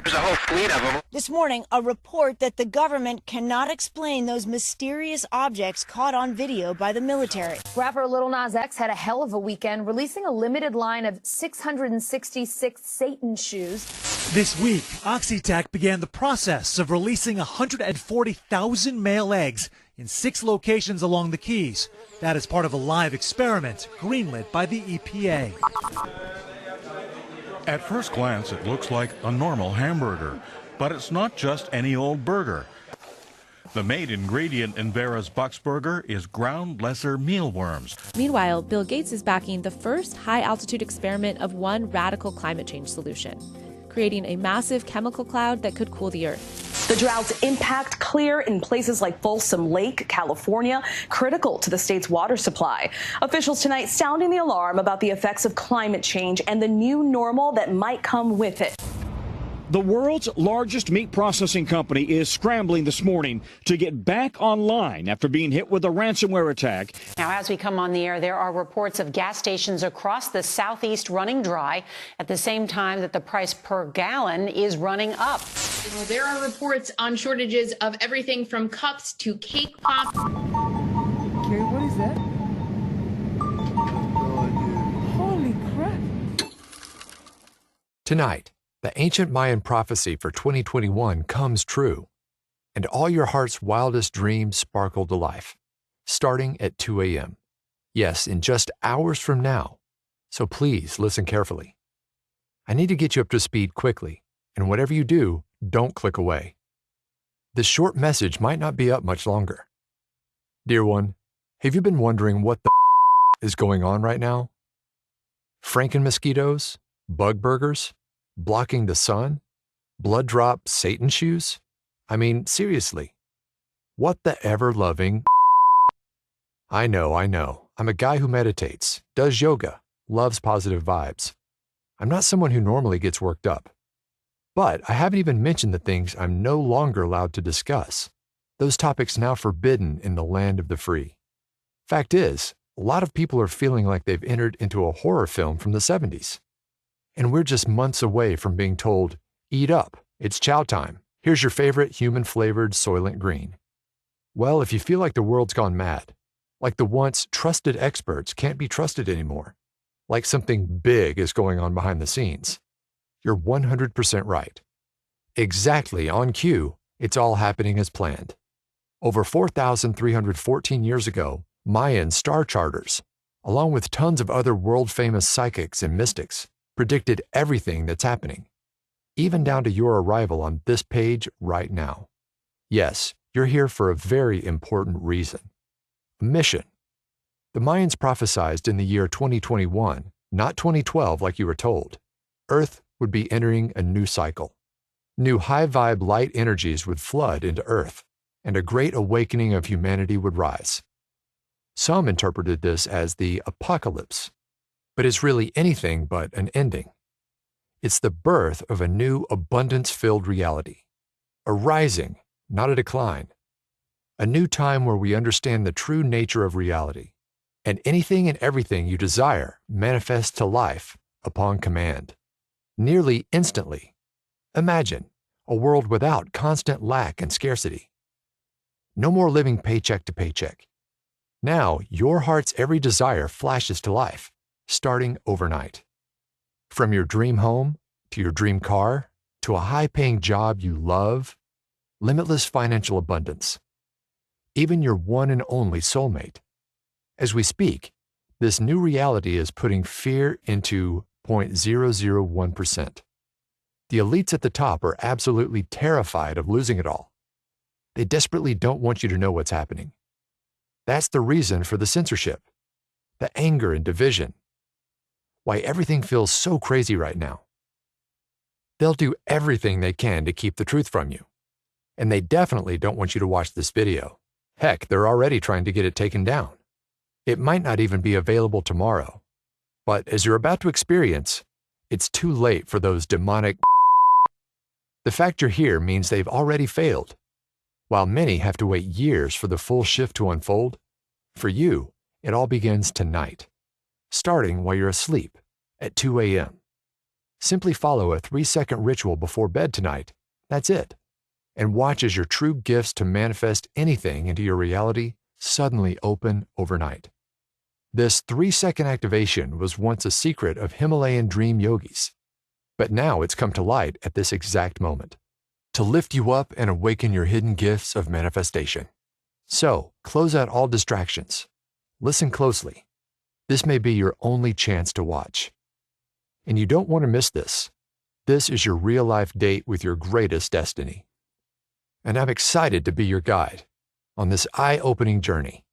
There's a whole fleet of them. This morning, a report that the government cannot explain those mysterious objects caught on video by the military. Rapper Lil Nas X had a hell of a weekend, releasing a limited line of 666 Satan shoes. This week, Oxytec began the process of releasing 140,000 male eggs in 6 locations along the Keys. That is part of a live experiment greenlit by the EPA. At first glance, it looks like a normal hamburger, but it's not just any old burger. The main ingredient in Vera's Bucks Burger is ground lesser mealworms. Meanwhile, Bill Gates is backing the first high-altitude experiment of one radical climate change solution, creating a massive chemical cloud that could cool the Earth. The drought's impact clear in places like Folsom Lake, California, critical to the state's water supply. Officials tonight sounding the alarm about the effects of climate change and the new normal that might come with it. The world's largest meat processing company is scrambling this morning to get back online after being hit with a ransomware attack. Now, as we come on the air, there are reports of gas stations across the southeast running dry at the same time that the price per gallon is running up. There are reports on shortages of everything from cups to cake pop. Okay, what is that? Holy crap. Tonight, the ancient Mayan prophecy for 2021 comes true, and all your heart's wildest dreams sparkle to life, starting at 2 a.m. Yes, in just hours from now. So please listen carefully. I need to get you up to speed quickly, and whatever you do, don't click away. This short message might not be up much longer. Dear one, have you been wondering what the is going on right now? Franken mosquitoes? Bug burgers? Blocking the sun? Blood drop Satan shoes? I mean, seriously. What the ever-loving I know. I'm a guy who meditates, does yoga, loves positive vibes. I'm not someone who normally gets worked up. But I haven't even mentioned the things I'm no longer allowed to discuss. Those topics now forbidden in the land of the free. Fact is, a lot of people are feeling like they've entered into a horror film from the 70s. And we're just months away from being told, eat up, it's chow time. Here's your favorite human-flavored Soylent Green. Well, if you feel like the world's gone mad, like the once trusted experts can't be trusted anymore, like something big is going on behind the scenes, you're 100% right. Exactly on cue, it's all happening as planned. Over 4,314 years ago, Mayan star charters, along with tons of other world-famous psychics and mystics, predicted everything that's happening, even down to your arrival on this page right now. Yes, you're here for a very important reason. A mission. The Mayans prophesized in the year 2021, not 2012 like you were told, Earth would be entering a new cycle. New high-vibe light energies would flood into Earth, and a great awakening of humanity would rise. Some interpreted this as the apocalypse, but it's really anything but an ending. It's the birth of a new abundance-filled reality, a rising, not a decline, a new time where we understand the true nature of reality, and anything and everything you desire manifests to life upon command, nearly instantly. Imagine a world without constant lack and scarcity. No more living paycheck to paycheck. Now, your heart's every desire flashes to life, starting overnight. From your dream home, to your dream car, to a high-paying job you love, limitless financial abundance. Even your one and only soulmate. As we speak, this new reality is putting fear into 0.001%. The elites at the top are absolutely terrified of losing it all. They desperately don't want you to know what's happening. That's the reason for the censorship, the anger and division, why everything feels so crazy right now. They'll do everything they can to keep the truth from you. And they definitely don't want you to watch this video. Heck, they're already trying to get it taken down. It might not even be available tomorrow. But as you're about to experience, it's too late for those demonic. The fact you're here means they've already failed. While many have to wait years for the full shift to unfold, for you, it all begins tonight, starting while you're asleep at 2 a.m. Simply follow a 3-second ritual before bed tonight. That's it. And watch as your true gifts to manifest anything into your reality suddenly open overnight. This 3-second activation was once a secret of Himalayan dream yogis, but now it's come to light at this exact moment to lift you up and awaken your hidden gifts of manifestation. So, close out all distractions. Listen closely. This may be your only chance to watch. And you don't want to miss this. This is your real-life date with your greatest destiny. And I'm excited to be your guide on this eye-opening journey.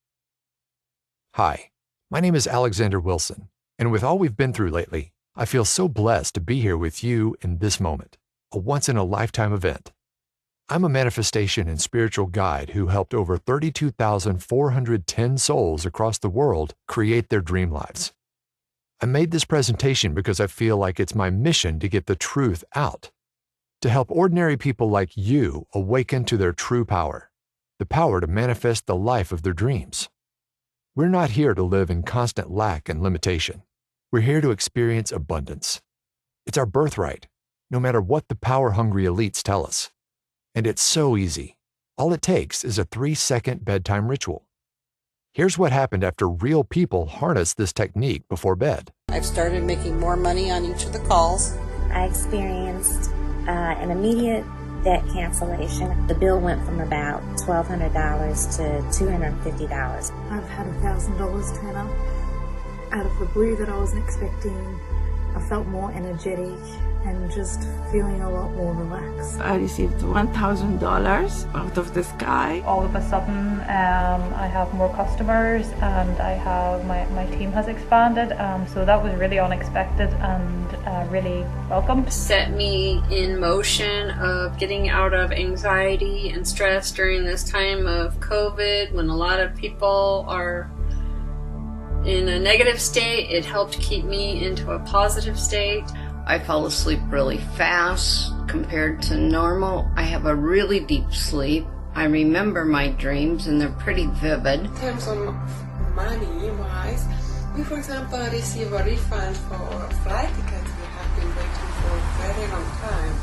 Hi, my name is Alexander Wilson, and with all we've been through lately, I feel so blessed to be here with you in this moment, a once-in-a-lifetime event. I'm a manifestation and spiritual guide who helped over 32,410 souls across the world create their dream lives. I made this presentation because I feel like it's my mission to get the truth out, to help ordinary people like you awaken to their true power, the power to manifest the life of their dreams. We're not here to live in constant lack and limitation. We're here to experience abundance. It's our birthright, no matter what the power-hungry elites tell us. And it's so easy. All it takes is a 3-second bedtime ritual. Here's what happened after real people harnessed this technique before bed. I've started making more money on each of the calls. I experienced an immediate debt cancellation. The bill went from about $1,200 to $250. I've had $1,000 turn up out of the blue that I wasn't expecting. I felt more energetic and just feeling a lot more relaxed. I received $1,000 out of the sky. All of a sudden, I have more customers and I have my team has expanded. So that was really unexpected and really welcome. Set me in motion of getting out of anxiety and stress during this time of COVID when a lot of people are in a negative state. It helped keep me into a positive state. I fall asleep really fast compared to normal. I have a really deep sleep. I remember my dreams and they're pretty vivid. In terms of money-wise, we, for example, receive a refund for a flight ticket we have been waiting for a very long time.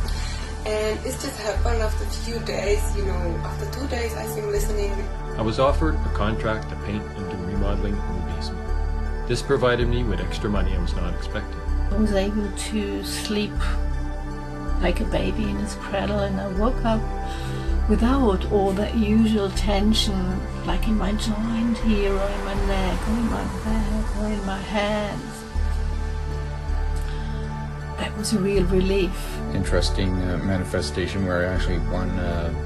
And it's just happened after a few days, after 2 days I've been listening. I was offered a contract to paint and do remodeling in the basement. This provided me with extra money I was not expecting. I was able to sleep like a baby in his cradle, and I woke up without all that usual tension, like in my joint here, or in my neck, or in my back, or in my hands. That was a real relief. Interesting manifestation where I actually won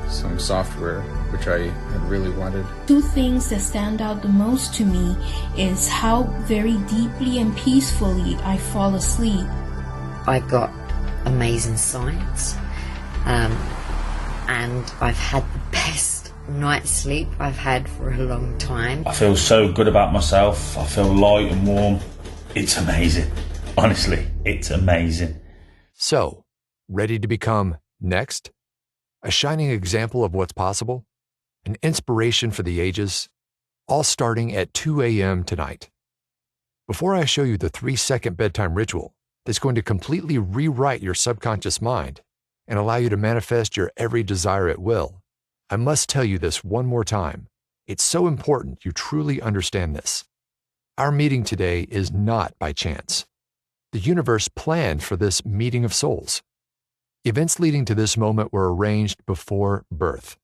some software, which I had really wanted. Two things that stand out the most to me is how very deeply and peacefully I fall asleep. I got amazing sights, and I've had the best night's sleep I've had for a long time. I feel so good about myself. I feel light and warm. It's amazing. Honestly, it's amazing. So, ready to become next? A shining example of what's possible? An inspiration for the ages? All starting at 2 a.m. tonight. Before I show you the 3-second bedtime ritual that's going to completely rewrite your subconscious mind and allow you to manifest your every desire at will, I must tell you this one more time. It's so important you truly understand this. Our meeting today is not by chance. The universe planned for this meeting of souls. Events leading to this moment were arranged before birth.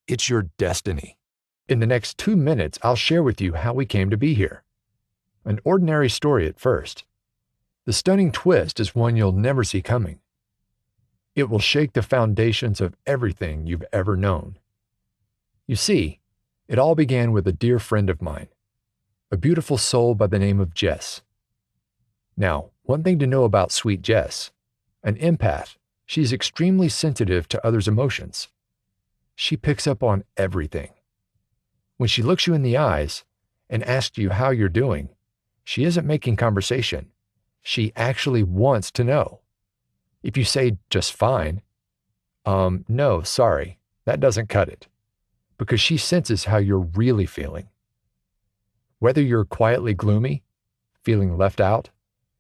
It's your destiny. In the next 2 minutes, I'll share with you how we came to be here. An ordinary story at first. The stunning twist is one you'll never see coming. It will shake the foundations of everything you've ever known. You see, it all began with a dear friend of mine, a beautiful soul by the name of Jess. Now, one thing to know about sweet Jess, an empath, she's extremely sensitive to others' emotions. She picks up on everything. When she looks you in the eyes and asks you how you're doing, she isn't making conversation. She actually wants to know. If you say just fine, no, sorry, that doesn't cut it, because she senses how you're really feeling. Whether you're quietly gloomy, feeling left out,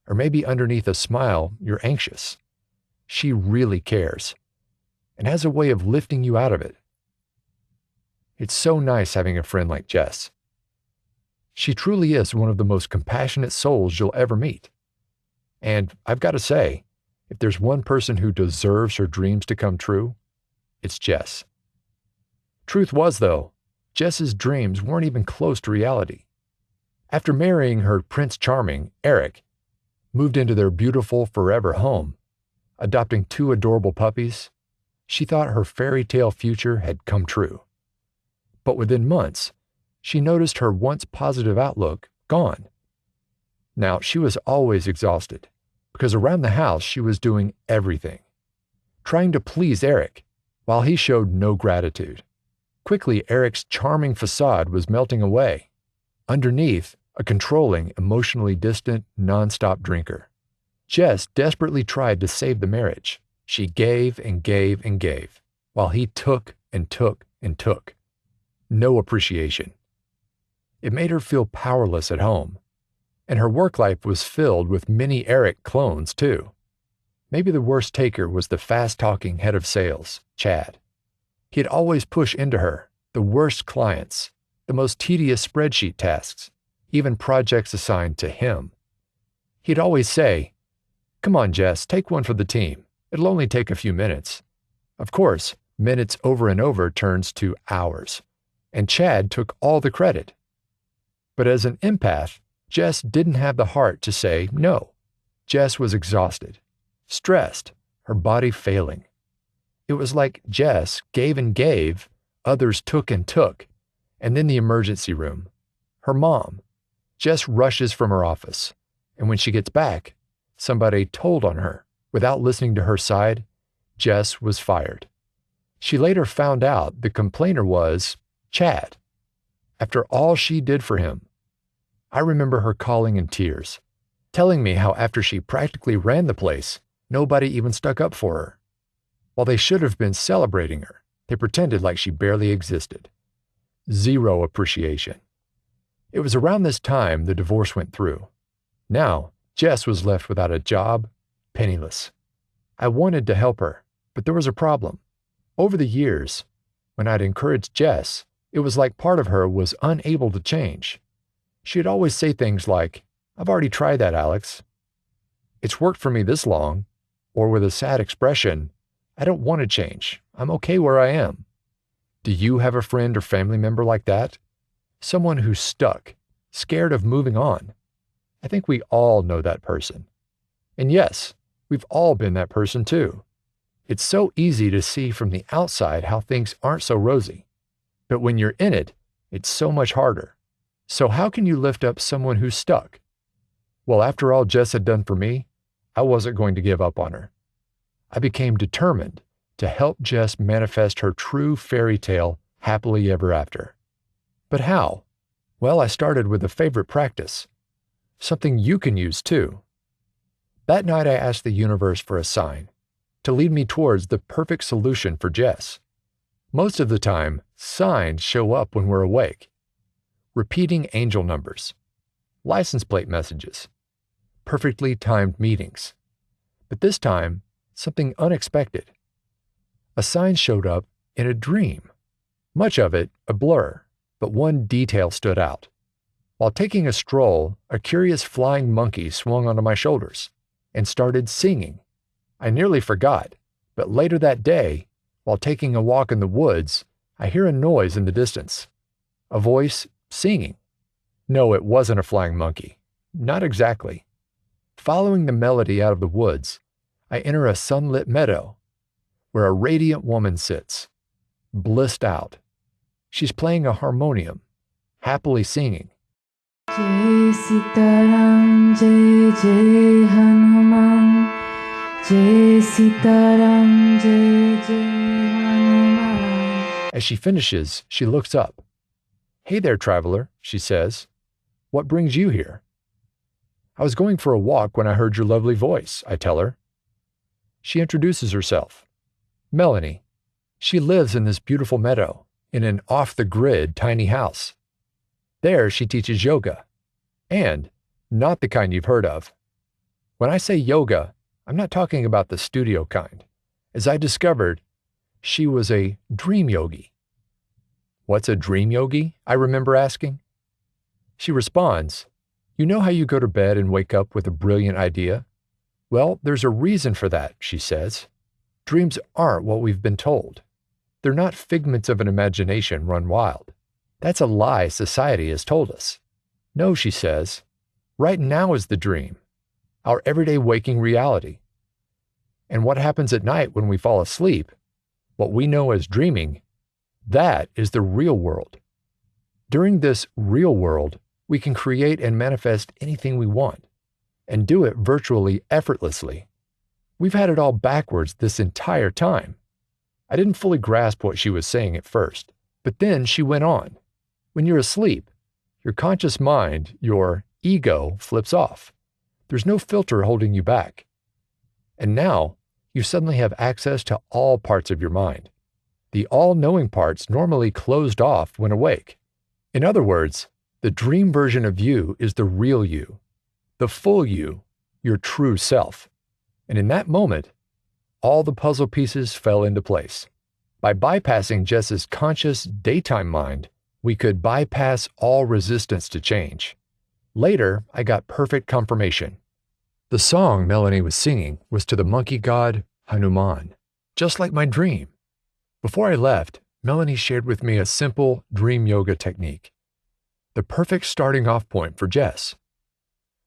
Or maybe underneath a smile, you're anxious. She really cares and has a way of lifting you out of it. It's so nice having a friend like Jess. She truly is one of the most compassionate souls you'll ever meet. And I've got to say, if there's one person who deserves her dreams to come true, it's Jess. Truth was, though, Jess's dreams weren't even close to reality. After marrying her Prince Charming, Eric, moved into their beautiful forever home, adopting 2 adorable puppies, she thought her fairy tale future had come true. But within months, she noticed her once positive outlook gone. Now, she was always exhausted, because around the house she was doing everything, trying to please Eric, while he showed no gratitude. Quickly, Eric's charming facade was melting away. Underneath, a controlling, emotionally distant, nonstop drinker. Jess desperately tried to save the marriage. She gave and gave and gave, while he took and took and took. No appreciation. It made her feel powerless at home, and her work life was filled with many Eric clones, too. Maybe the worst taker was the fast-talking head of sales, Chad. He'd always push into her the worst clients, the most tedious spreadsheet tasks, even projects assigned to him. He'd always say, "Come on, Jess, take one for the team. It'll only take a few minutes." Of course, minutes over and over turns to hours, and Chad took all the credit. But as an empath, Jess didn't have the heart to say no. Jess was exhausted, stressed, her body failing. It was like Jess gave and gave, others took and took, and then the emergency room. Her mom. Jess rushes from her office, and when she gets back, somebody told on her. Without listening to her side, Jess was fired. She later found out the complainer was Chad. After all she did for him, I remember her calling in tears, telling me how after she practically ran the place, nobody even stuck up for her. While they should have been celebrating her, they pretended like she barely existed. Zero appreciation. It was around this time the divorce went through. Now, Jess was left without a job, penniless. I wanted to help her, but there was a problem. Over the years, when I'd encouraged Jess, it was like part of her was unable to change. She'd always say things like, "I've already tried that, Alex. It's worked for me this long," or with a sad expression, "I don't want to change. I'm okay where I am." Do you have a friend or family member like that? Someone who's stuck, scared of moving on? I think we all know that person. And yes, we've all been that person too. It's so easy to see from the outside how things aren't so rosy. But when you're in it, it's so much harder. So how can you lift up someone who's stuck? Well, after all Jess had done for me, I wasn't going to give up on her. I became determined to help Jess manifest her true fairy tale happily ever after. But how? Well, I started with a favorite practice, something you can use too. That night I asked the universe for a sign to lead me towards the perfect solution for Jess. Most of the time, signs show up when we're awake. Repeating angel numbers, license plate messages, perfectly timed meetings. But this time, something unexpected. A sign showed up in a dream. Much of it a blur, but one detail stood out. While taking a stroll, a curious flying monkey swung onto my shoulders and started singing. I nearly forgot, but later that day, while taking a walk in the woods, I hear a noise in the distance. A voice singing. No, it wasn't a flying monkey. Not exactly. Following the melody out of the woods, I enter a sunlit meadow where a radiant woman sits, blissed out. She's playing a harmonium, happily singing. Jai Sitaram, Jai Jai Hanuman, Jai Sitaram, Jai Jai Hanuman. As she finishes, she looks up. "Hey there, traveler," she says. "What brings you here?" "I was going for a walk when I heard your lovely voice," I tell her. She introduces herself. Melanie. She lives in this beautiful meadow, in an off-the-grid tiny house. There she teaches yoga, and not the kind you've heard of. When I say yoga, I'm not talking about the studio kind. As I discovered, she was a dream yogi. What's a dream yogi? I remember asking. She responds, you know how you go to bed and wake up with a brilliant idea? Well, there's a reason for that, she says. Dreams aren't what we've been told. They're not figments of an imagination run wild. That's a lie society has told us. No, she says, right now is the dream, our everyday waking reality. And what happens at night when we fall asleep, what we know as dreaming, that is the real world. During this real world, we can create and manifest anything we want, and do it virtually effortlessly. We've had it all backwards this entire time. I didn't fully grasp what she was saying at first, but then she went on. When you're asleep, your conscious mind, your ego, flips off. There's no filter holding you back. And now, you suddenly have access to all parts of your mind. The all-knowing parts normally closed off when awake. In other words, the dream version of you is the real you, the full you, your true self. And in that moment, all the puzzle pieces fell into place. By bypassing Jess's conscious daytime mind, we could bypass all resistance to change. Later, I got perfect confirmation. The song Melanie was singing was to the monkey god Hanuman, just like my dream. Before I left, Melanie shared with me a simple dream yoga technique, the perfect starting off point for Jess.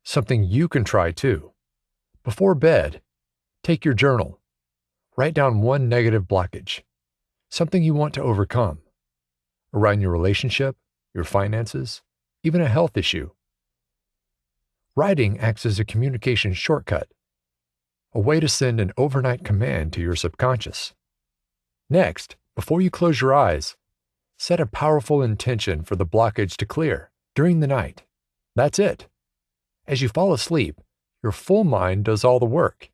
Something you can try too. Before bed, take your journal. Write down one negative blockage, something you want to overcome, around your relationship, your finances, even a health issue. Writing acts as a communication shortcut, a way to send an overnight command to your subconscious. Next, before you close your eyes, set a powerful intention for the blockage to clear during the night. That's it. As you fall asleep, your full mind does all the work,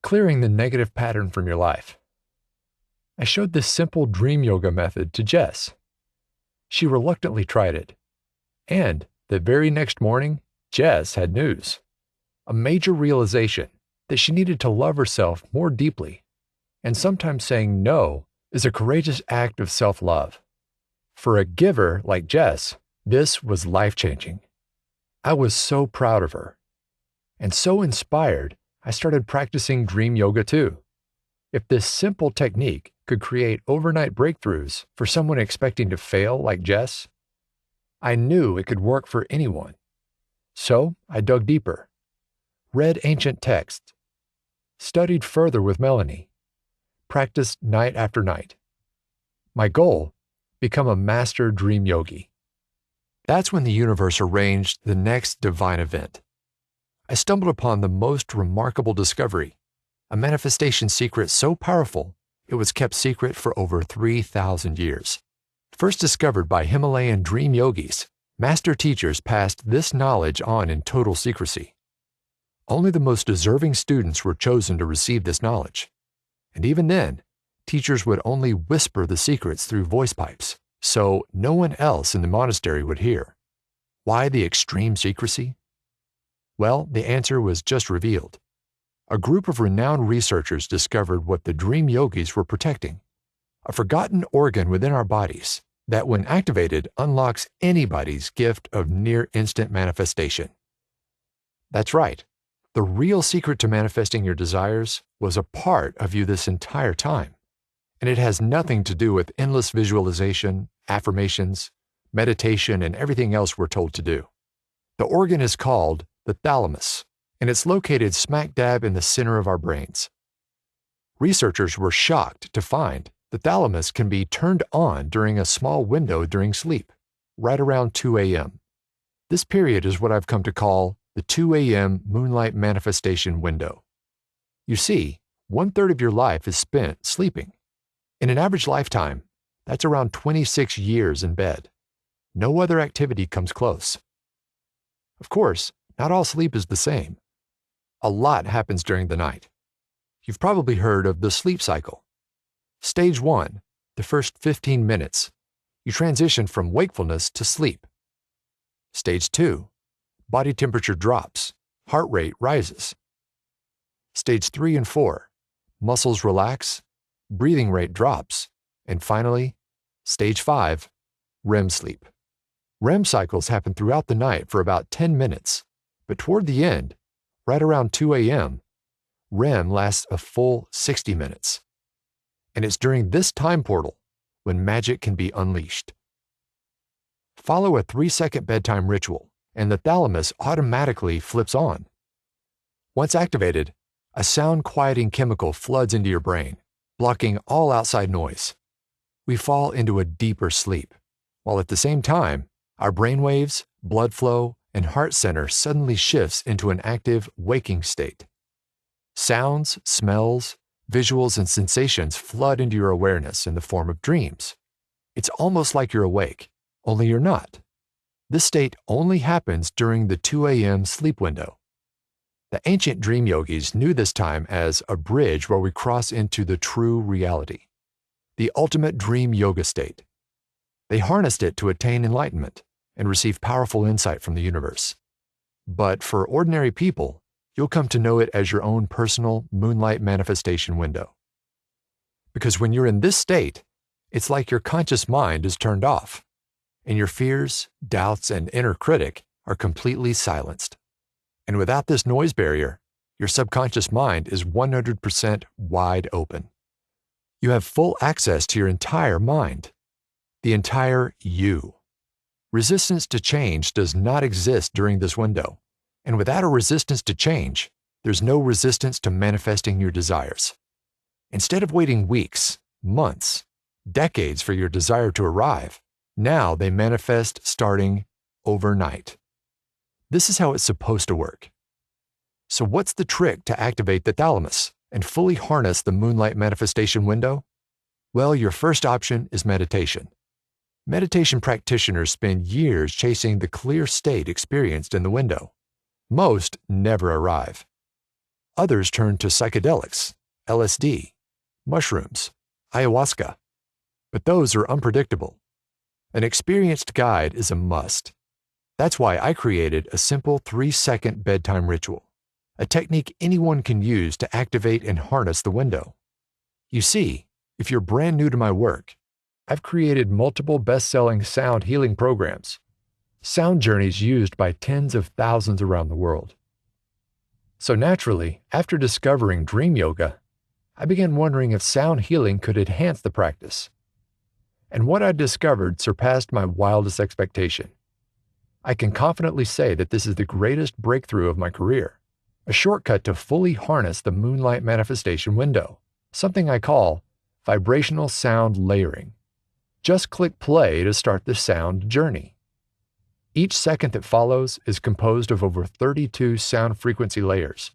clearing the negative pattern from your life. I showed this simple dream yoga method to Jess. She reluctantly tried it. And the very next morning, Jess had news. A major realization that she needed to love herself more deeply. And sometimes saying no is a courageous act of self-love. For a giver like Jess, this was life-changing. I was so proud of her. And so inspired, I started practicing dream yoga too. If this simple technique could create overnight breakthroughs for someone expecting to fail like Jess, I knew it could work for anyone. So I dug deeper, read ancient texts, studied further with Melanie, practiced night after night. My goal, become a master dream yogi. That's when the universe arranged the next divine event. I stumbled upon the most remarkable discovery, a manifestation secret so powerful it was kept secret for over 3,000 years. First discovered by Himalayan dream yogis, master teachers passed this knowledge on in total secrecy. Only the most deserving students were chosen to receive this knowledge. And even then, teachers would only whisper the secrets through voice pipes, so no one else in the monastery would hear. Why the extreme secrecy? Well, the answer was just revealed. A group of renowned researchers discovered what the dream yogis were protecting, a forgotten organ within our bodies that, when activated, unlocks anybody's gift of near-instant manifestation. That's right. The real secret to manifesting your desires was a part of you this entire time. And it has nothing to do with endless visualization, affirmations, meditation, and everything else we're told to do. The organ is called the thalamus, and it's located smack dab in the center of our brains. Researchers were shocked to find the thalamus can be turned on during a small window during sleep, right around 2 a.m. This period is what I've come to call the 2 a.m. Moonlight Manifestation window. You see, 1/3 of your life is spent sleeping. In an average lifetime, that's around 26 years in bed. No other activity comes close. Of course, not all sleep is the same. A lot happens during the night. You've probably heard of the sleep cycle. Stage 1, the first 15 minutes, you transition from wakefulness to sleep. Stage 2, body temperature drops, heart rate rises, Stage 3 and 4, muscles relax, breathing rate drops, and finally, Stage 5, REM sleep. REM cycles happen throughout the night for about 10 minutes, but toward the end, right around 2 a.m., REM lasts a full 60 minutes. And it's during this time portal when magic can be unleashed. Follow a 3-second bedtime ritual, and the thalamus automatically flips on. Once activated, a sound quieting chemical floods into your brain, blocking all outside noise. We fall into a deeper sleep, while at the same time, our brainwaves, blood flow, and heart center suddenly shifts into an active waking state. Sounds, smells, visuals, and sensations flood into your awareness in the form of dreams. It's almost like you're awake, only you're not. This state only happens during the 2 a.m. sleep window. The ancient dream yogis knew this time as a bridge where we cross into the true reality, the ultimate dream yoga state. They harnessed it to attain enlightenment and receive powerful insight from the universe. But for ordinary people, you'll come to know it as your own personal moonlight manifestation window. Because when you're in this state, it's like your conscious mind is turned off, and your fears, doubts, and inner critic are completely silenced. And without this noise barrier, your subconscious mind is 100% wide open. You have full access to your entire mind, the entire you. Resistance to change does not exist during this window, and without a resistance to change, there's no resistance to manifesting your desires. Instead of waiting weeks, months, decades for your desire to arrive, now they manifest starting overnight. This is how it's supposed to work. So what's the trick to activate the thalamus and fully harness the moonlight manifestation window? Well, your first option is meditation. Meditation practitioners spend years chasing the clear state experienced in the window. Most never arrive. Others turn to psychedelics, LSD, mushrooms, ayahuasca. But those are unpredictable. An experienced guide is a must. That's why I created a simple 3-second bedtime ritual, a technique anyone can use to activate and harness the window. You see, if you're brand new to my work, I've created multiple best-selling sound healing programs, sound journeys used by tens of thousands around the world. So naturally, after discovering dream yoga, I began wondering if sound healing could enhance the practice. And what I discovered surpassed my wildest expectation. I can confidently say that this is the greatest breakthrough of my career, a shortcut to fully harness the moonlight manifestation window, something I call vibrational sound layering. Just click play to start the sound journey. Each second that follows is composed of over 32 sound frequency layers.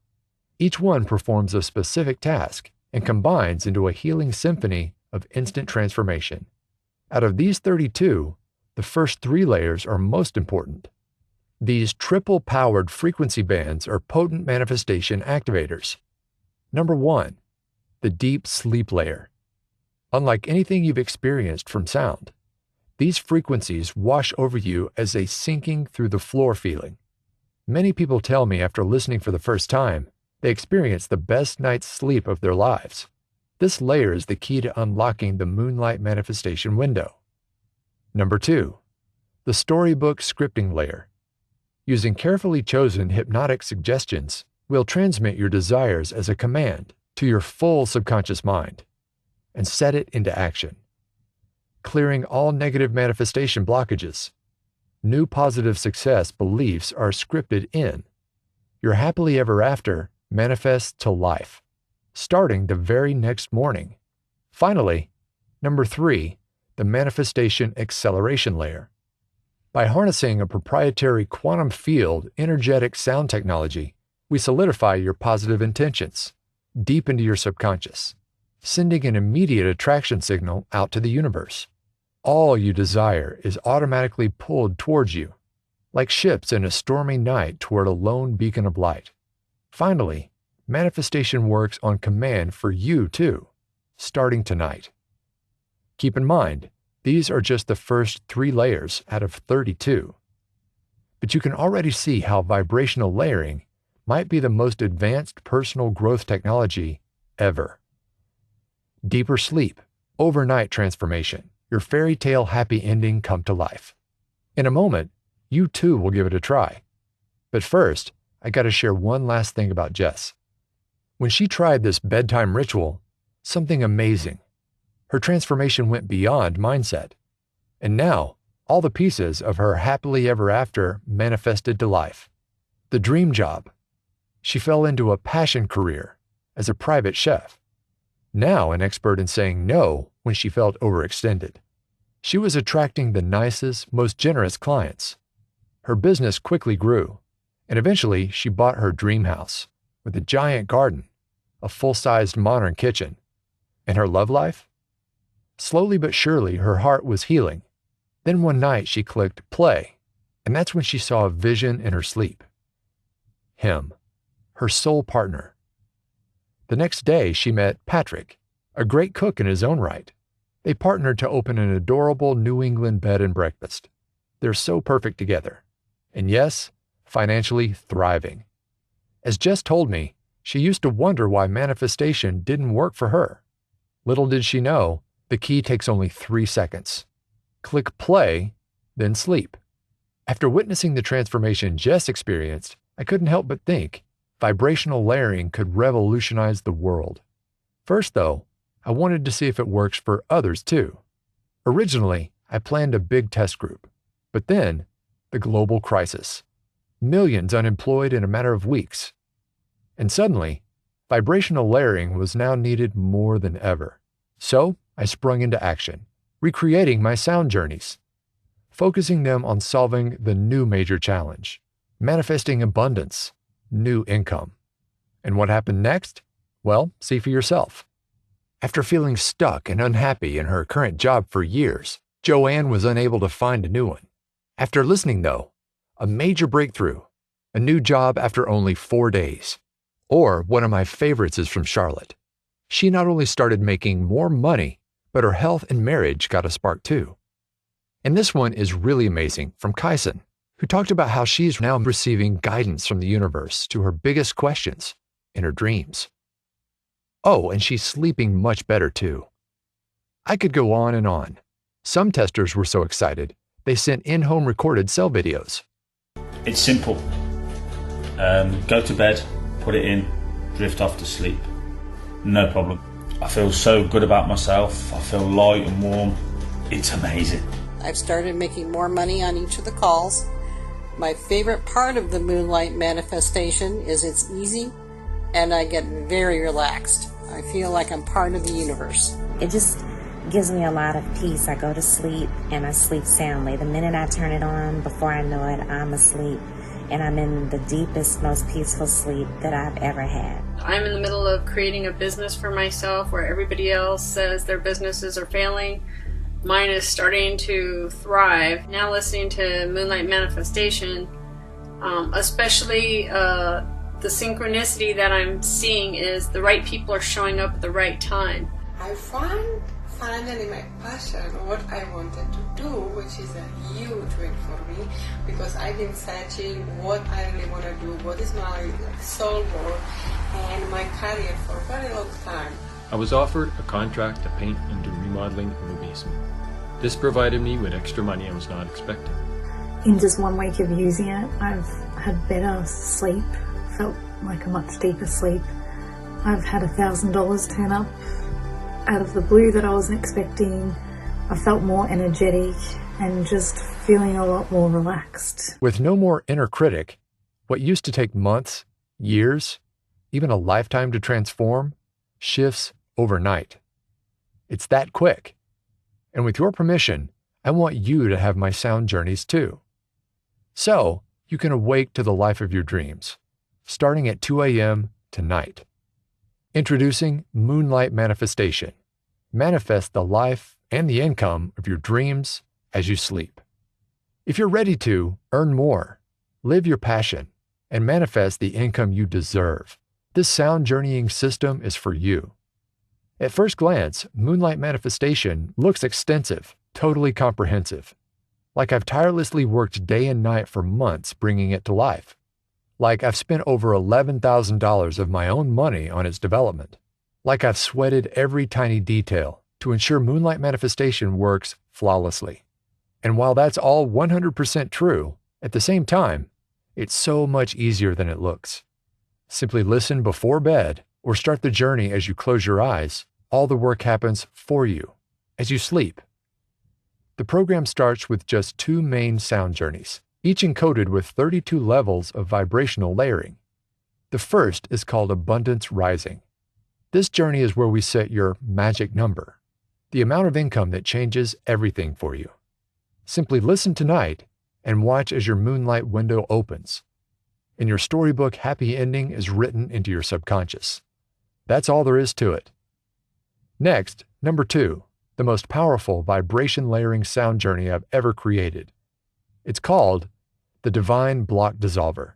Each one performs a specific task and combines into a healing symphony of instant transformation. Out of these 32, the first 3 layers are most important. These triple-powered frequency bands are potent manifestation activators. Number 1, the deep sleep layer. Unlike anything you've experienced from sound, these frequencies wash over you as a sinking through the floor feeling. Many people tell me after listening for the first time, they experience the best night's sleep of their lives. This layer is the key to unlocking the moonlight manifestation window. Number 2, the storybook scripting layer. Using carefully chosen hypnotic suggestions, we'll transmit your desires as a command to your full subconscious mind and set it into action, clearing all negative manifestation blockages. New positive success beliefs are scripted in. Your happily ever after manifests to life, starting the very next morning. Finally, number 3, the manifestation acceleration layer. By harnessing a proprietary quantum field energetic sound technology, we solidify your positive intentions deep into your subconscious, sending an immediate attraction signal out to the universe. All you desire is automatically pulled towards you, like ships in a stormy night toward a lone beacon of light. Finally, manifestation works on command for you too, starting tonight. Keep in mind, these are just the first 3 layers out of 32. But you can already see how vibrational layering might be the most advanced personal growth technology ever. Deeper sleep, overnight transformation, your fairy tale happy ending come to life. In a moment, you too will give it a try. But first, I got to share one last thing about Jess. When she tried this bedtime ritual, something amazing. Her transformation went beyond mindset. And now, all the pieces of her happily ever after manifested to life. The dream job. She fell into a passion career as a private chef. Now an expert in saying no when she felt overextended. She was attracting the nicest, most generous clients. Her business quickly grew, and eventually she bought her dream house with a giant garden, a full-sized modern kitchen. And her love life? Slowly but surely, her heart was healing. Then one night she clicked play, and that's when she saw a vision in her sleep. Him, her soul partner. The next day she met Patrick, a great cook in his own right. They partnered to open an adorable New England bed and breakfast. They're so perfect together. And yes, financially thriving. As Jess told me, she used to wonder why manifestation didn't work for her. Little did she know, the key takes only 3 seconds. Click play, then sleep. After witnessing the transformation Jess experienced, I couldn't help but think vibrational layering could revolutionize the world. First, though, I wanted to see if it works for others too. Originally, I planned a big test group, but then the global crisis. Millions unemployed in a matter of weeks. And suddenly, vibrational layering was now needed more than ever. So I sprung into action, recreating my sound journeys, focusing them on solving the new major challenge, manifesting abundance, new income. And what happened next? Well, see for yourself. After feeling stuck and unhappy in her current job for years, Joanne was unable to find a new one. After listening, though, a major breakthrough, a new job after only 4 days. Or one of my favorites is from Charlotte. She not only started making more money, but her health and marriage got a spark too. And this one is really amazing from Kyson, who talked about how she's now receiving guidance from the universe to her biggest questions in her dreams. Oh, and she's sleeping much better too. I could go on and on. Some testers were so excited, they sent in-home recorded cell videos. It's simple. Go to bed, put it in, drift off to sleep. No problem. I feel so good about myself. I feel light and warm. It's amazing. I've started making more money on each of the calls. My favorite part of the Moonlight Manifestation is it's easy and I get very relaxed. I feel like I'm part of the universe. It just gives me a lot of peace. I go to sleep and I sleep soundly. The minute I turn it on, before I know it, I'm asleep. And I'm in the deepest, most peaceful sleep that I've ever had. I'm in the middle of creating a business for myself where everybody else says their businesses are failing. Mine is starting to thrive. Now listening to Moonlight Manifestation, especially the synchronicity that I'm seeing is the right people are showing up at the right time. I found finally my passion, what I wanted to do, which is a huge win for me because I've been searching what I really want to do, what is my soul work and my career for a very long time. I was offered a contract to paint and do remodeling in the basement. This provided me with extra money I was not expecting. In just 1 week of using it, I've had better sleep, felt like a much deeper sleep. I've had $1,000 turn up out of the blue that I wasn't expecting. I felt more energetic and just feeling a lot more relaxed. With no more inner critic, what used to take months, years, even a lifetime to transform, shifts overnight. It's that quick. And with your permission, I want you to have my sound journeys too. So you can awake to the life of your dreams, starting at 2 a.m. tonight. Introducing Moonlight Manifestation. Manifest the life and the income of your dreams as you sleep. If you're ready to earn more, live your passion, and manifest the income you deserve, this sound journeying system is for you. At first glance, Moonlight Manifestation looks extensive, totally comprehensive, like I've tirelessly worked day and night for months bringing it to life. Like I've spent over $11,000 of my own money on its development. Like I've sweated every tiny detail to ensure Moonlight Manifestation works flawlessly. And while that's all 100% true, at the same time, it's so much easier than it looks. Simply listen before bed or start the journey as you close your eyes. All the work happens for you as you sleep. The program starts with just 2 main sound journeys, each encoded with 32 levels of vibrational layering. The first is called Abundance Rising. This journey is where we set your magic number, the amount of income that changes everything for you. Simply listen tonight and watch as your moonlight window opens, and your storybook happy ending is written into your subconscious. That's all there is to it. Next, number 2, the most powerful vibration layering sound journey I've ever created. It's called the Divine Block Dissolver.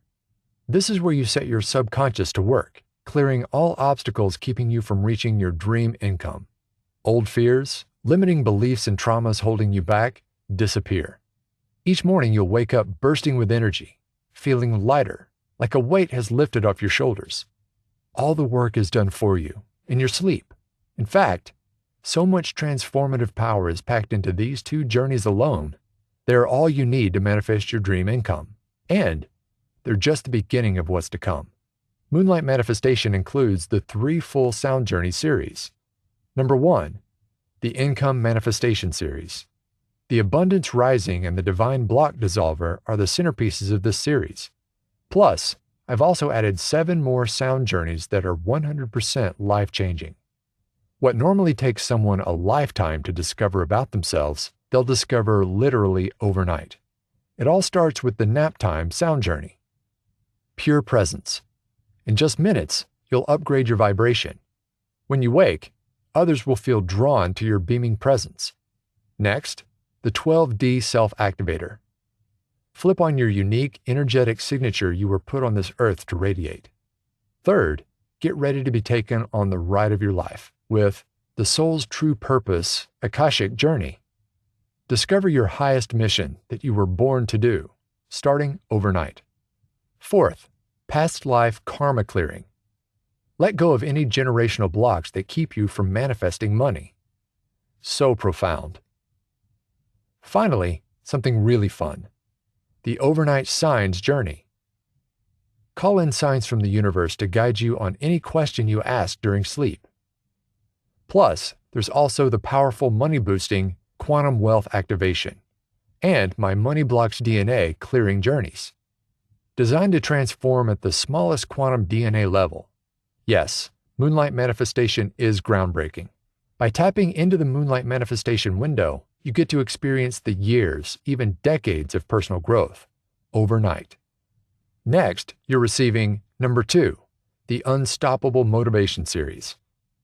This is where you set your subconscious to work, clearing all obstacles keeping you from reaching your dream income. Old fears, limiting beliefs and traumas holding you back disappear. Each morning you'll wake up bursting with energy, feeling lighter, like a weight has lifted off your shoulders. All the work is done for you in your sleep. In fact, so much transformative power is packed into these 2 journeys alone. They're all you need to manifest your dream income, and they're just the beginning of what's to come. Moonlight Manifestation includes the 3 full sound journey series. Number 1, the Income Manifestation series. The Abundance Rising and the Divine Block Dissolver are the centerpieces of this series. Plus, I've also added 7 more sound journeys that are 100% life-changing. What normally takes someone a lifetime to discover about themselves, they'll discover literally overnight. It all starts with the Nap Time sound journey. Pure presence. In just minutes, you'll upgrade your vibration. When you wake, others will feel drawn to your beaming presence. Next, the 12D Self-Activator. Flip on your unique, energetic signature you were put on this earth to radiate. Third, get ready to be taken on the ride of your life with the Soul's True Purpose Akashic Journey. Discover your highest mission that you were born to do, starting overnight. Fourth, Past Life Karma Clearing. Let go of any generational blocks that keep you from manifesting money. So profound. Finally, something really fun. The Overnight Signs Journey. Call in signs from the universe to guide you on any question you ask during sleep. Plus, there's also the powerful money-boosting Quantum Wealth Activation and my Money Blocks DNA Clearing Journeys. Designed to transform at the smallest quantum DNA level. Yes, Moonlight Manifestation is groundbreaking. By tapping into the Moonlight Manifestation window, you get to experience the years, even decades of personal growth, overnight. Next, you're receiving number 2, the Unstoppable Motivation Series.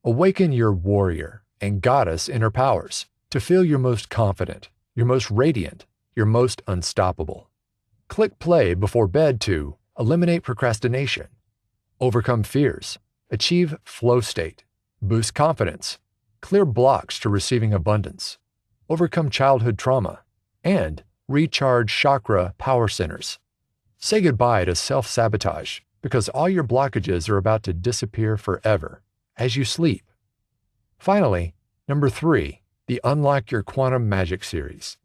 Awaken your warrior and goddess inner powers to feel your most confident, your most radiant, your most unstoppable. Click play before bed to eliminate procrastination, overcome fears, achieve flow state, boost confidence, clear blocks to receiving abundance, overcome childhood trauma, and recharge chakra power centers. Say goodbye to self-sabotage because all your blockages are about to disappear forever as you sleep. Finally, number 3, the Unlock Your Quantum Magic series.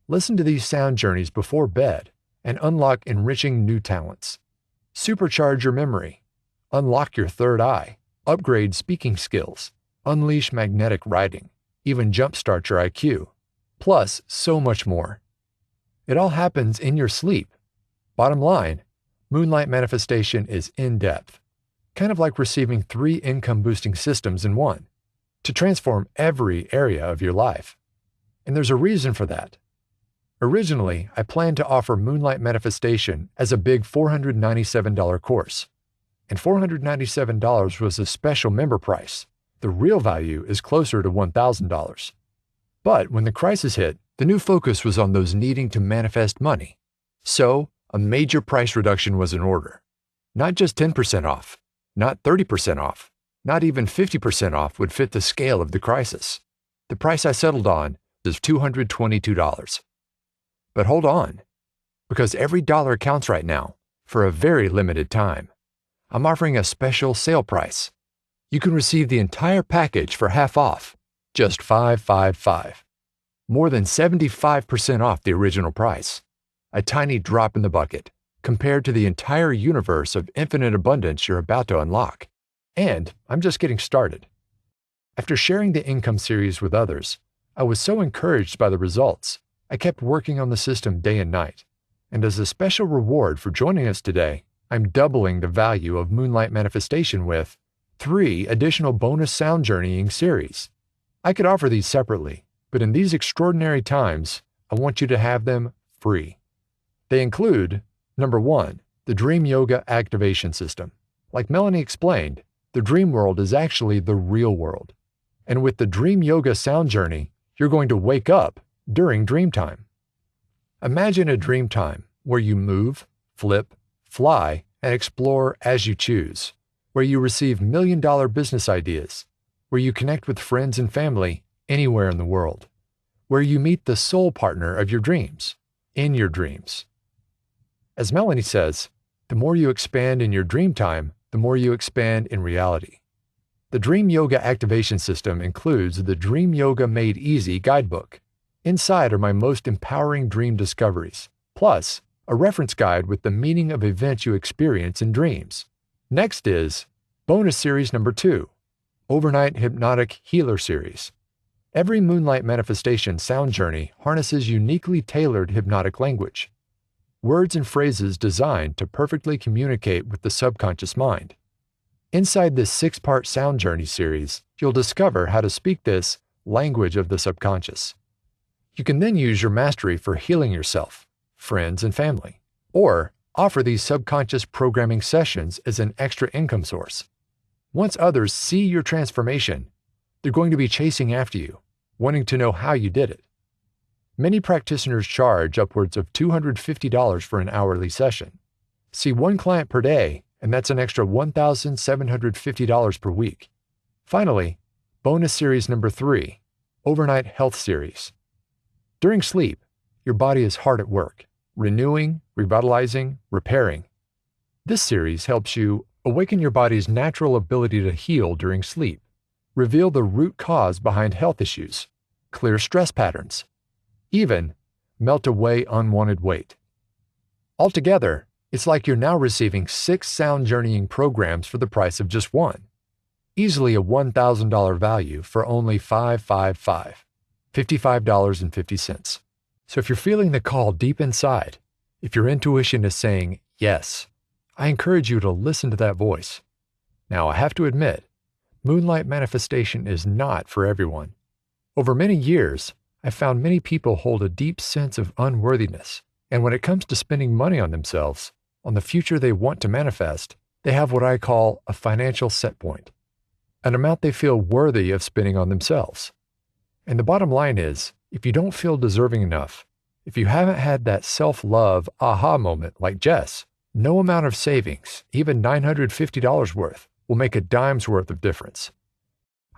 Listen to these sound journeys before bed and unlock enriching new talents. Supercharge your memory, unlock your third eye, upgrade speaking skills, unleash magnetic writing, even jumpstart your IQ, plus so much more. It all happens in your sleep. Bottom line, Moonlight Manifestation is in-depth, kind of like receiving 3 income-boosting systems in one, to transform every area of your life. And there's a reason for that. Originally, I planned to offer Moonlight Manifestation as a big $497 course, and $497 was a special member price. The real value is closer to $1,000. But when the crisis hit, the new focus was on those needing to manifest money. So, a major price reduction was in order. Not just 10% off, not 30% off, not even 50% off would fit the scale of the crisis. The price I settled on is $222. But hold on, because every dollar counts right now. for a very limited time. I'm offering a special sale price. You can receive the entire package for half off, just $555. More than 75% off the original price. A tiny drop in the bucket compared to the entire universe of infinite abundance you're about to unlock. And I'm just getting started. After sharing the income series with others, I was so encouraged by the results, I kept working on the system day and night. And as a special reward for joining us today, I'm doubling the value of Moonlight Manifestation with 3 additional bonus sound journeying series. I could offer these separately, but in these extraordinary times, I want you to have them free. They include, number 1, the Dream Yoga Activation System. Like Melanie explained, the dream world is actually the real world. And with the Dream Yoga Sound Journey, you're going to wake up during dream time. Imagine a dream time where you move, flip, fly, and explore as you choose, where you receive million-dollar business ideas, where you connect with friends and family anywhere in the world, where you meet the soul partner of your dreams, in your dreams. As Melanie says, the more you expand in your dream time, the more you expand in reality. The Dream Yoga Activation System includes the Dream Yoga Made Easy guidebook. Inside are my most empowering dream discoveries, plus a reference guide with the meaning of events you experience in dreams. Next is bonus series number 2, Overnight Hypnotic Healer Series. Every Moonlight Manifestation sound journey harnesses uniquely tailored hypnotic language, words and phrases designed to perfectly communicate with the subconscious mind. Inside this 6-part sound journey series, you'll discover how to speak this language of the subconscious. You can then use your mastery for healing yourself, friends, and family, or offer these subconscious programming sessions as an extra income source. Once others see your transformation, they're going to be chasing after you, wanting to know how you did it. Many practitioners charge upwards of $250 for an hourly session. See one client per day, and that's an extra $1,750 per week. Finally, bonus series number 3, Overnight Health Series. During sleep, your body is hard at work, renewing, revitalizing, repairing. This series helps you awaken your body's natural ability to heal during sleep, reveal the root cause behind health issues, clear stress patterns, even melt away unwanted weight. Altogether, it's like you're now receiving 6 sound journeying programs for the price of just one. Easily a $1,000 value for only $555, $55.50. So if you're feeling the call deep inside, if your intuition is saying yes, I encourage you to listen to that voice. Now, I have to admit, Moonlight Manifestation is not for everyone. Over many years, I've found many people hold a deep sense of unworthiness, and when it comes to spending money on themselves, on the future they want to manifest, they have what I call a financial set point, an amount they feel worthy of spending on themselves. And the bottom line is, if you don't feel deserving enough, if you haven't had that self-love aha moment like Jess, no amount of savings, even $950 worth, will make a dime's worth of difference.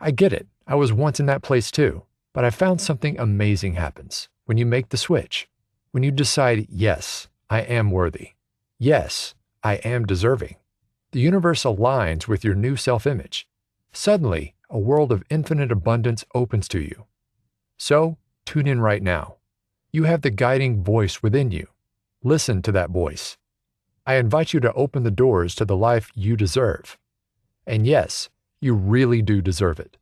I get it. I was once in that place too, but I found something amazing happens when you make the switch, when you decide, yes, I am worthy. Yes, I am deserving. The universe aligns with your new self-image. Suddenly, a world of infinite abundance opens to you. So, tune in right now. You have the guiding voice within you. Listen to that voice. I invite you to open the doors to the life you deserve. And yes, you really do deserve it.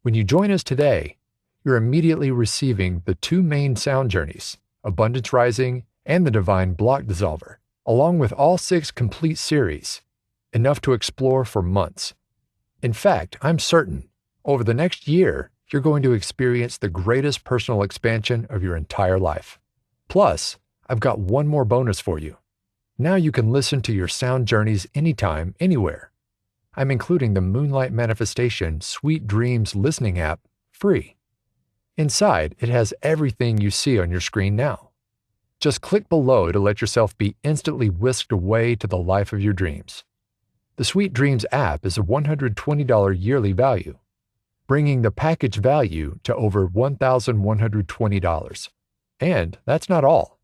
When you join us today, you're immediately receiving the 2 main sound journeys, Abundance Rising and the Divine Block Dissolver, along with all 6 complete series, enough to explore for months. In fact, I'm certain, over the next year, you're going to experience the greatest personal expansion of your entire life. Plus, I've got one more bonus for you. Now you can listen to your sound journeys anytime, anywhere. I'm including the Moonlight Manifestation Sweet Dreams listening app free. Inside, it has everything you see on your screen now. Just click below to let yourself be instantly whisked away to the life of your dreams. The Sweet Dreams app is a $120 yearly value, bringing the package value to over $1,120. And that's not all.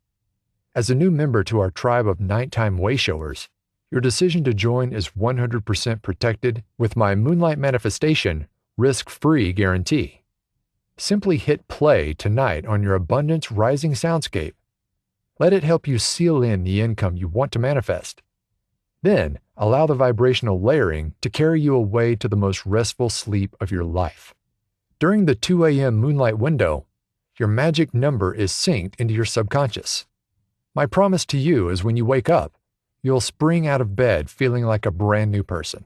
As a new member to our tribe of nighttime wayshowers, your decision to join is 100% protected with my Moonlight Manifestation risk-free guarantee. Simply hit play tonight on your abundance rising soundscape. Let it help you seal in the income you want to manifest. Then, allow the vibrational layering to carry you away to the most restful sleep of your life. During the 2 a.m. moonlight window, your magic number is synced into your subconscious. My promise to you is when you wake up, you'll spring out of bed feeling like a brand new person.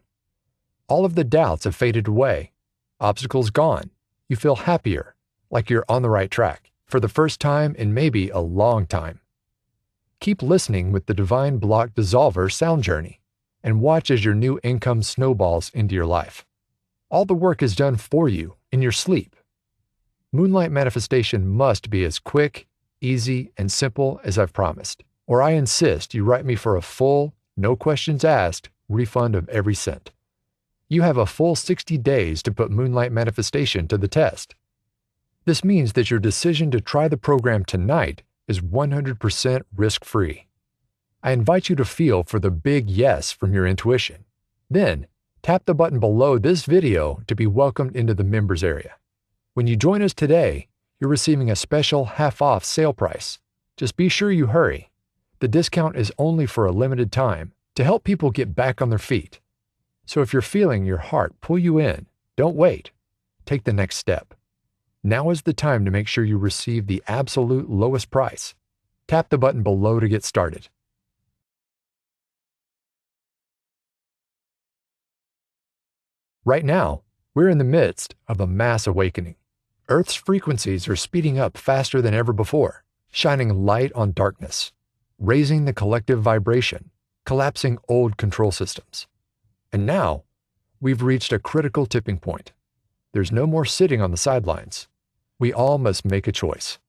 All of the doubts have faded away, obstacles gone. You feel happier, like you're on the right track, for the first time in maybe a long time. Keep listening with the Divine Block Dissolver sound journey, and watch as your new income snowballs into your life. All the work is done for you in your sleep. Moonlight Manifestation must be as quick, easy, and simple as I've promised, or I insist you write me for a full, no questions asked, refund of every cent. You have a full 60 days to put Moonlight Manifestation to the test. This means that your decision to try the program tonight is 100% risk-free. I invite you to feel for the big yes from your intuition. Then, tap the button below this video to be welcomed into the members area. When you join us today, you're receiving a special half-off sale price. Just be sure you hurry. The discount is only for a limited time to help people get back on their feet. So if you're feeling your heart pull you in, don't wait. Take the next step. Now is the time to make sure you receive the absolute lowest price. Tap the button below to get started. Right now, we're in the midst of a mass awakening. Earth's frequencies are speeding up faster than ever before, shining light on darkness, raising the collective vibration, collapsing old control systems. And now, we've reached a critical tipping point. There's no more sitting on the sidelines. We all must make a choice.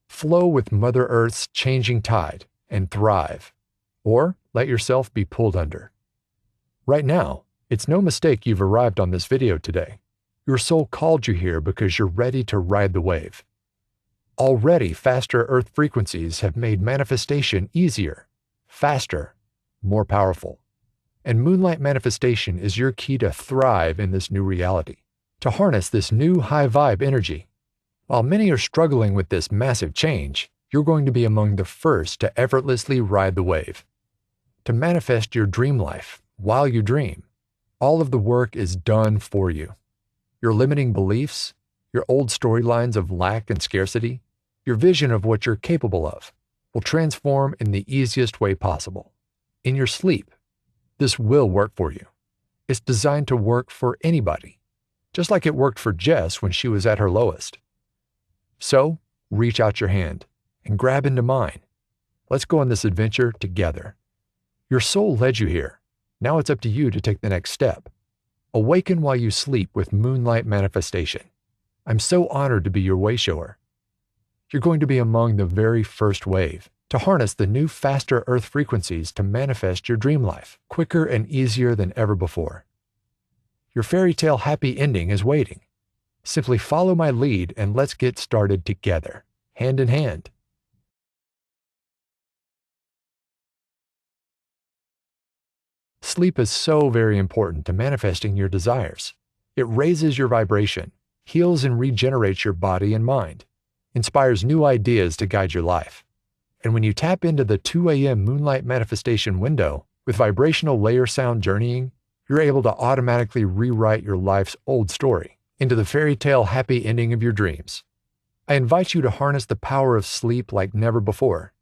Flow with Mother Earth's changing tide and thrive, or let yourself be pulled under. Right now, it's no mistake you've arrived on this video today. Your soul called you here because you're ready to ride the wave. Already, faster Earth frequencies have made manifestation easier, faster, more powerful. And Moonlight Manifestation is your key to thrive in this new reality, to harness this new high vibe energy. While many are struggling with this massive change, you're going to be among the first to effortlessly ride the wave. To manifest your dream life while you dream, all of the work is done for you. Your limiting beliefs, your old storylines of lack and scarcity, your vision of what you're capable of, will transform in the easiest way possible. In your sleep, this will work for you. It's designed to work for anybody, just like it worked for Jess when she was at her lowest. So, reach out your hand and grab into mine. Let's go on this adventure together. Your soul led you here. Now it's up to you to take the next step. Awaken while you sleep with Moonlight Manifestation. I'm so honored to be your wayshower. You're going to be among the very first wave to harness the new faster Earth frequencies to manifest your dream life quicker and easier than ever before. Your fairy tale happy ending is waiting. Simply follow my lead and let's get started together, hand in hand. Sleep is so very important to manifesting your desires. It raises your vibration, heals and regenerates your body and mind, inspires new ideas to guide your life. And when you tap into the 2 a.m. Moonlight Manifestation window with vibrational layer sound journeying, you're able to automatically rewrite your life's old story into the fairy tale happy ending of your dreams. I invite you to harness the power of sleep like never before.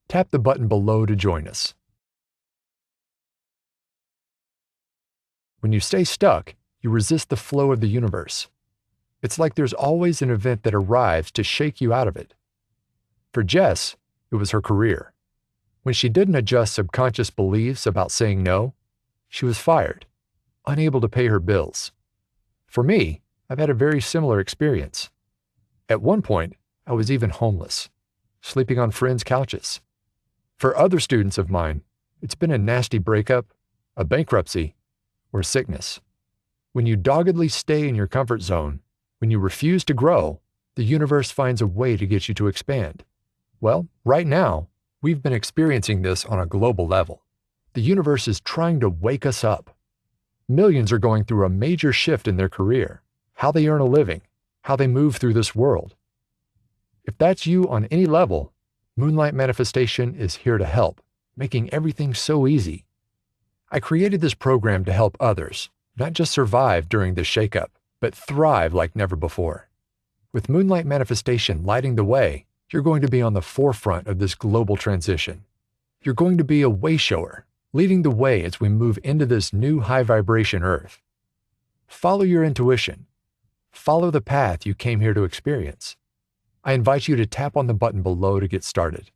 Tap the button below to join us. When you stay stuck, you resist the flow of the universe. It's like there's always an event that arrives to shake you out of it. For Jess, it was her career. When she didn't adjust subconscious beliefs about saying no, she was fired, unable to pay her bills. For me, I've had a very similar experience. At one point, I was even homeless, sleeping on friends' couches. For other students of mine, it's been a nasty breakup, a bankruptcy, or sickness. When you doggedly stay in your comfort zone, when you refuse to grow, the universe finds a way to get you to expand. Well, right now, We've been experiencing this on a global level. The universe is trying to wake us up. Millions are going through a major shift in their career, how they earn a living, how they move through this world. If that's you on any level, Moonlight Manifestation is here to help, making everything so easy. I created this program to help others, not just survive during this shakeup, but thrive like never before. With Moonlight Manifestation lighting the way, you're going to be on the forefront of this global transition. You're going to be a way-shower, leading the way as we move into this new high-vibration Earth. Follow your intuition. Follow the path you came here to experience. I invite you to tap on the button below to get started.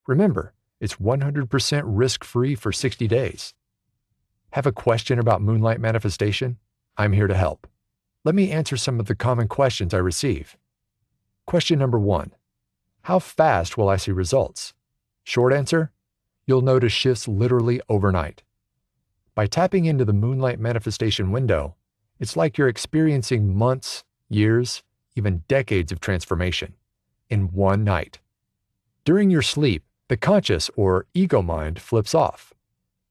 Remember, it's 100% risk-free for 60 days. Have a question about Moonlight Manifestation? I'm here to help. Let me answer some of the common questions I receive. Question number 1. How fast will I see results? Short answer, you'll notice shifts literally overnight. By tapping into the Moonlight Manifestation window, it's like you're experiencing months, years, even decades of transformation in one night. During your sleep, the conscious or ego mind flips off,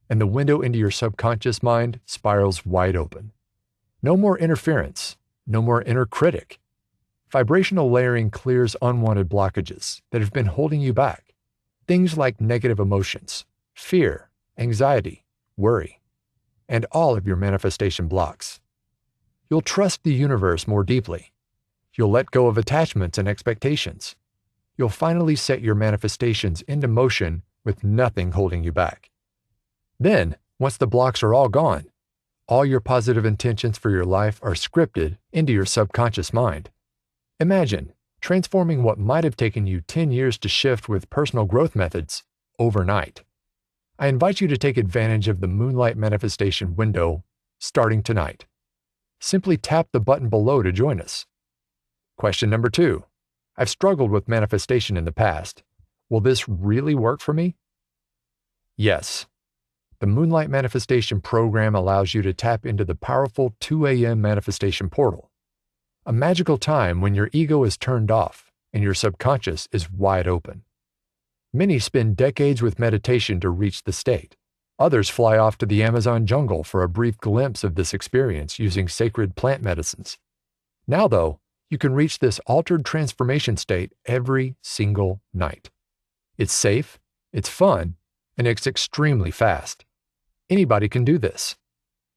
and the window into your subconscious mind spirals wide open. No more interference, no more inner critic. Vibrational layering clears unwanted blockages that have been holding you back. Things like negative emotions, fear, anxiety, worry, and all of your manifestation blocks. You'll trust the universe more deeply. You'll let go of attachments and expectations. You'll finally set your manifestations into motion with nothing holding you back. Then, once the blocks are all gone, all your positive intentions for your life are scripted into your subconscious mind. Imagine transforming what might have taken you 10 years to shift with personal growth methods overnight. I invite you to take advantage of the Moonlight Manifestation window starting tonight. Simply tap the button below to join us. Question number 2. I've struggled with manifestation in the past. Will this really work for me? Yes. The Moonlight Manifestation program allows you to tap into the powerful 2 a.m. manifestation portal, a magical time when your ego is turned off and your subconscious is wide open. Many spend decades with meditation to reach the state. Others fly off to the Amazon jungle for a brief glimpse of this experience using sacred plant medicines. Now, though, you can reach this altered transformation state every single night. It's safe, it's fun, and it's extremely fast. Anybody can do this.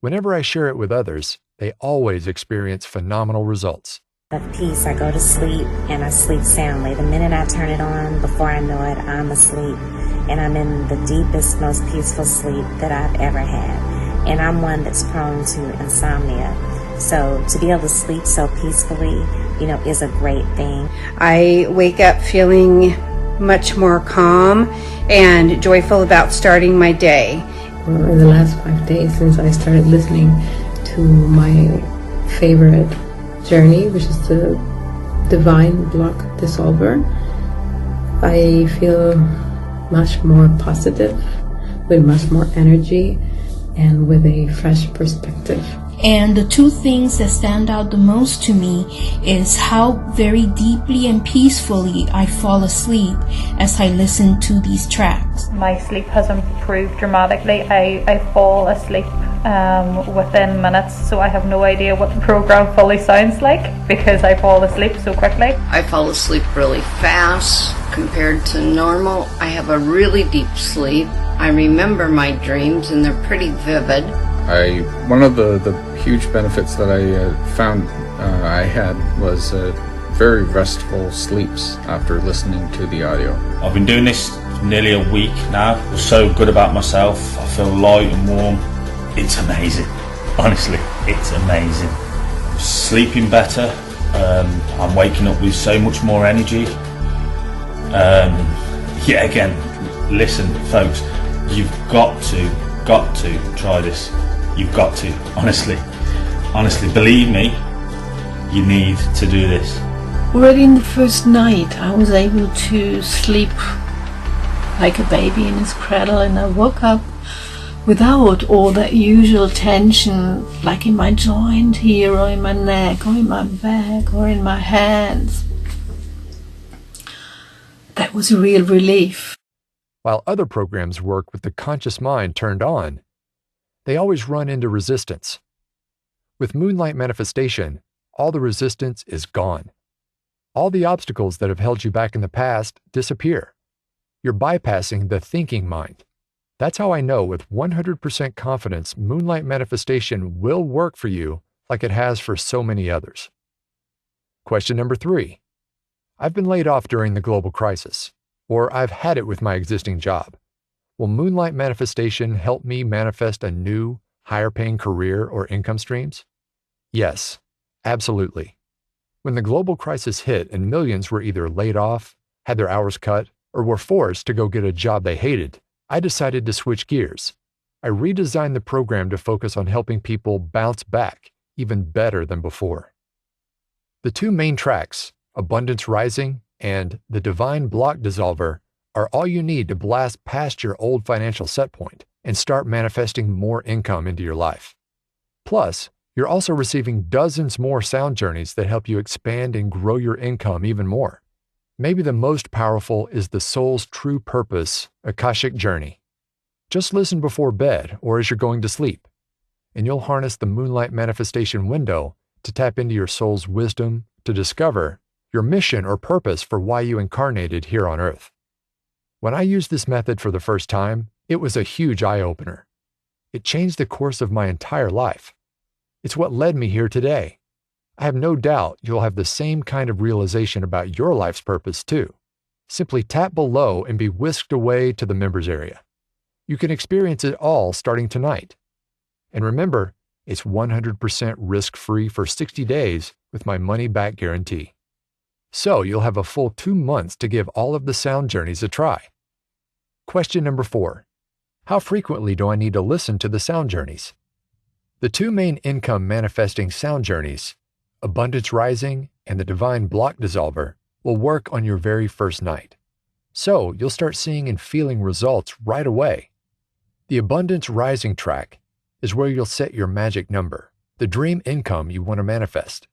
Whenever I share it with others, they always experience phenomenal results. Of peace, I go to sleep and I sleep soundly. The minute I turn it on, before I know it, I'm asleep. And I'm in the deepest, most peaceful sleep that I've ever had. And I'm one that's prone to insomnia. So to be able to sleep so peacefully, is a great thing. I wake up feeling much more calm and joyful about starting my day. In the last 5 days since I started listening to my favorite journey, which is the Divine Block Dissolver, I feel much more positive, with much more energy, and with a fresh perspective. And the two things that stand out the most to me is how very deeply and peacefully I fall asleep as I listen to these tracks. My sleep has improved dramatically. I fall asleep within minutes, so I have no idea what the program fully sounds like because I fall asleep so quickly. I fall asleep really fast compared to normal. I have a really deep sleep. I remember my dreams and they're pretty vivid. One of the huge benefits that I found I had was very restful sleeps after listening to the audio. I've been doing this nearly a week now. I feel so good about myself. I feel light and warm. It's amazing. Honestly, it's amazing. I'm sleeping better. I'm waking up with so much more energy. Again, listen, folks, you've got to try this. You've got to, honestly, believe me, you need to do this. Already in the first night, I was able to sleep like a baby in his cradle, and I woke up without all that usual tension, like in my joint here, or in my neck, or in my back, or in my hands. That was a real relief. While other programs work with the conscious mind turned on, they always run into resistance. With Moonlight Manifestation, all the resistance is gone. All the obstacles that have held you back in the past disappear. You're bypassing the thinking mind. That's how I know with 100% confidence Moonlight Manifestation will work for you like it has for so many others. Question number 3. I've been laid off during the global crisis, or I've had it with my existing job. Will Moonlight Manifestation help me manifest a new, higher-paying career or income streams? Yes, absolutely. When the global crisis hit and millions were either laid off, had their hours cut, or were forced to go get a job they hated, I decided to switch gears. I redesigned the program to focus on helping people bounce back even better than before. The 2 main tracks, Abundance Rising and The Divine Block Dissolver, are all you need to blast past your old financial set point and start manifesting more income into your life. Plus, you're also receiving dozens more sound journeys that help you expand and grow your income even more. Maybe the most powerful is the Soul's True Purpose Akashic Journey. Just listen before bed or as you're going to sleep, and you'll harness the Moonlight Manifestation window to tap into your soul's wisdom to discover your mission or purpose for why you incarnated here on Earth. When I used this method for the first time, it was a huge eye-opener. It changed the course of my entire life. It's what led me here today. I have no doubt you'll have the same kind of realization about your life's purpose too. Simply tap below and be whisked away to the members area. You can experience it all starting tonight. And remember, it's 100% risk-free for 60 days with my money-back guarantee. So you'll have a full 2 months to give all of the sound journeys a try. Question number 4. How frequently do I need to listen to the sound journeys? The 2 main income manifesting sound journeys, Abundance Rising and the Divine Block Dissolver, will work on your very first night. So you'll start seeing and feeling results right away. The Abundance Rising track is where you'll set your magic number, the dream income you want to manifest.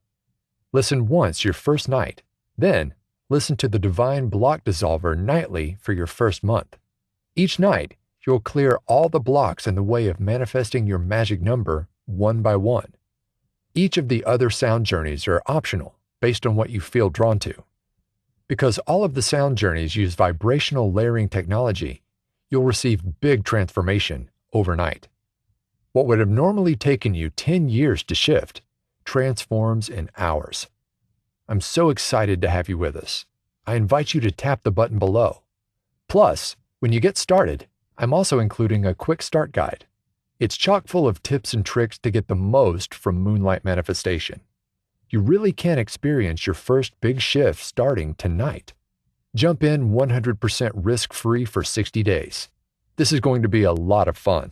Listen once your first night, then listen to the Divine Block Dissolver nightly for your first month. Each night, you'll clear all the blocks in the way of manifesting your magic number one by one. Each of the other sound journeys are optional based on what you feel drawn to. Because all of the sound journeys use vibrational layering technology, you'll receive big transformation overnight. What would have normally taken you 10 years to shift transforms in hours. I'm so excited to have you with us. I invite you to tap the button below. Plus, when you get started, I'm also including a quick start guide. It's chock full of tips and tricks to get the most from Moonlight Manifestation. You really can experience your first big shift starting tonight. Jump in 100% risk-free for 60 days. This is going to be a lot of fun.